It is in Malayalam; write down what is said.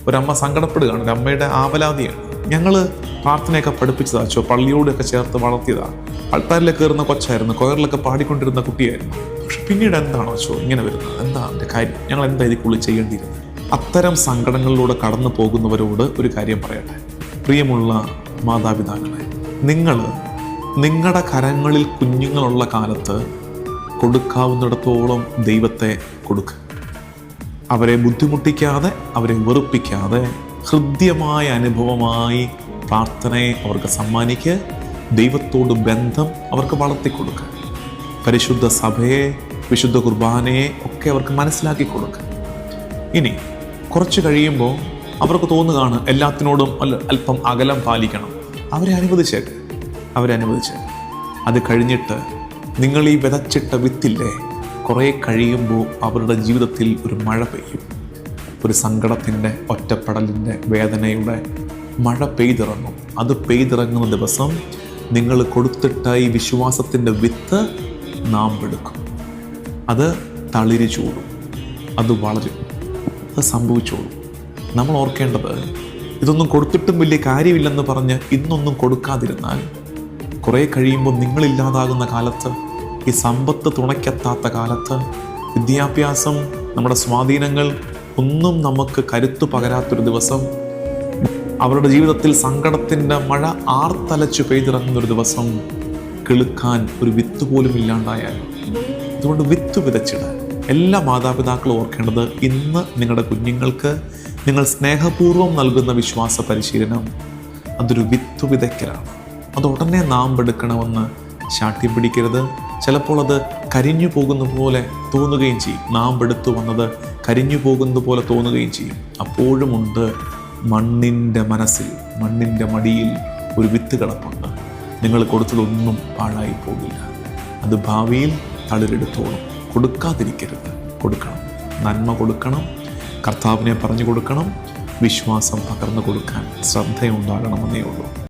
ഒരമ്മ സങ്കടപ്പെടുകയാണ്, ഒരു അമ്മയുടെ ആവലാതിയാണ്. ഞങ്ങൾ പ്രാർത്ഥനയൊക്കെ പഠിപ്പിച്ചതാ അച്ചോ, പള്ളിയോടൊക്കെ ചേർത്ത് വളർത്തിയതാണ്. ആൾക്കാരിലേക്ക് കയറുന്ന കൊച്ചായിരുന്നു, കൊയറിലൊക്കെ പാടിക്കൊണ്ടിരുന്ന കുട്ടിയായിരുന്നു. പക്ഷെ പിന്നീട് എന്താണോ അച്ചോ ഇങ്ങനെ വരുന്നത്? എന്താ അതിൻ്റെ കാര്യം? ഞങ്ങൾ എന്താ ഇതിക്കുള്ളിൽ ചെയ്യേണ്ടിയിരുന്നത്? അത്തരം സങ്കടങ്ങളിലൂടെ കടന്നു പോകുന്നവരോട് ഒരു കാര്യം പറയട്ടെ. പ്രിയമുള്ള മാതാപിതാക്കളെ, നിങ്ങൾ നിങ്ങളുടെ കരങ്ങളിൽ കുഞ്ഞുങ്ങളുള്ള കാലത്ത് കൊടുക്കാവുന്നിടത്തോളം ദൈവത്തെ കൊടുക്കുക. അവരെ ബുദ്ധിമുട്ടിക്കാതെ, അവരെ വെറുപ്പിക്കാതെ, ഹൃദ്യമായ അനുഭവമായി പ്രാർത്ഥനയെ അവർക്ക് സമ്മാനിക്കുക. ദൈവത്തോട് ബന്ധം അവർക്ക് വളർത്തിക്കൊടുക്കുക. പരിശുദ്ധ സഭയെ, വിശുദ്ധ കുർബാനയെ ഒക്കെ അവർക്ക് മനസ്സിലാക്കി കൊടുക്കുക. ഇനി കുറച്ച് കഴിയുമ്പോൾ അവർക്ക് തോന്നുകയാണ് എല്ലാത്തിനോടും അല്പം അകലം പാലിക്കണം. അവരെ അനുവദിച്ചേക്ക്. അത് കഴിഞ്ഞിട്ട് നിങ്ങൾ ഈ വിതച്ചിട്ട വിത്തില്ലേ, കുറേ കഴിയുമ്പോൾ അവരുടെ ജീവിതത്തിൽ ഒരു മഴ പെയ്യും. ഒരു സങ്കടത്തിൻ്റെ, ഒറ്റപ്പെടലിൻ്റെ, വേദനയുടെ മഴ പെയ്തിറങ്ങും. അത് പെയ്തിറങ്ങുന്ന ദിവസം നിങ്ങൾ കൊടുത്തിട്ട ഈ വിശ്വാസത്തിൻ്റെ വിത്ത് നാമ്പെടുക്കും. അത് തളിര് ചൂടും, അത് വളരും, അത് സംഭവിച്ചോളും. നമ്മൾ ഓർക്കേണ്ടത്, ഇതൊന്നും കൊടുത്തിട്ടും വലിയ കാര്യമില്ലെന്ന് പറഞ്ഞ് ഇന്നൊന്നും കൊടുക്കാതിരുന്നാൽ കുറേ കഴിയുമ്പോൾ നിങ്ങളില്ലാതാകുന്ന കാലത്ത്, ഈ സമ്പത്ത് തുണയ്ക്കെത്താത്ത കാലത്ത്, വിദ്യാഭ്യാസം, നമ്മുടെ സ്വാധീനങ്ങൾ ഒന്നും നമുക്ക് കരുത്തു പകരാത്തൊരു ദിവസം, അവരുടെ ജീവിതത്തിൽ സങ്കടത്തിൻ്റെ മഴ ആർത്തലച്ചു പെയ്തിറങ്ങുന്നൊരു ദിവസം, കിളുക്കാൻ ഒരു വിത്ത് പോലും ഇല്ലാണ്ടായാൽ. അതുകൊണ്ട് വിത്ത് വിതച്ചിട. എല്ലാ മാതാപിതാക്കളും ഓർക്കേണ്ടത്, ഇന്ന് നിങ്ങളുടെ കുഞ്ഞുങ്ങൾക്ക് നിങ്ങൾ സ്നേഹപൂർവ്വം നൽകുന്ന വിശ്വാസ പരിശീലനം അതൊരു വിത്ത് വിതയ്ക്കലാണ്. അത് ഉടനെ നാമ്പെടുക്കണമെന്ന് ശാഠ്യം പിടിക്കരുത്. ചിലപ്പോൾ അത് കരിഞ്ഞു പോകുന്ന പോലെ തോന്നുകയും ചെയ്യും. നാമ്പെടുത്തു വന്നത് കരിഞ്ഞു പോകുന്നത് പോലെ തോന്നുകയും ചെയ്യും. അപ്പോഴുമുണ്ട് മണ്ണിൻ്റെ മനസ്സിൽ, മണ്ണിൻ്റെ മടിയിൽ ഒരു വിത്ത് കിടപ്പുണ്ട്. നിങ്ങൾ കൊടുത്തതൊന്നും പാഴായി പോകില്ല. അത് ഭാവിയിൽ തളിരെടുത്തോളും. കൊടുക്കാതിരിക്കരുത്, കൊടുക്കണം. നന്മ കൊടുക്കണം, കർത്താവിനെ പറഞ്ഞു കൊടുക്കണം, വിശ്വാസം പകർന്നു കൊടുക്കാൻ ശ്രദ്ധയുണ്ടാകണമെന്നേ ഉള്ളൂ.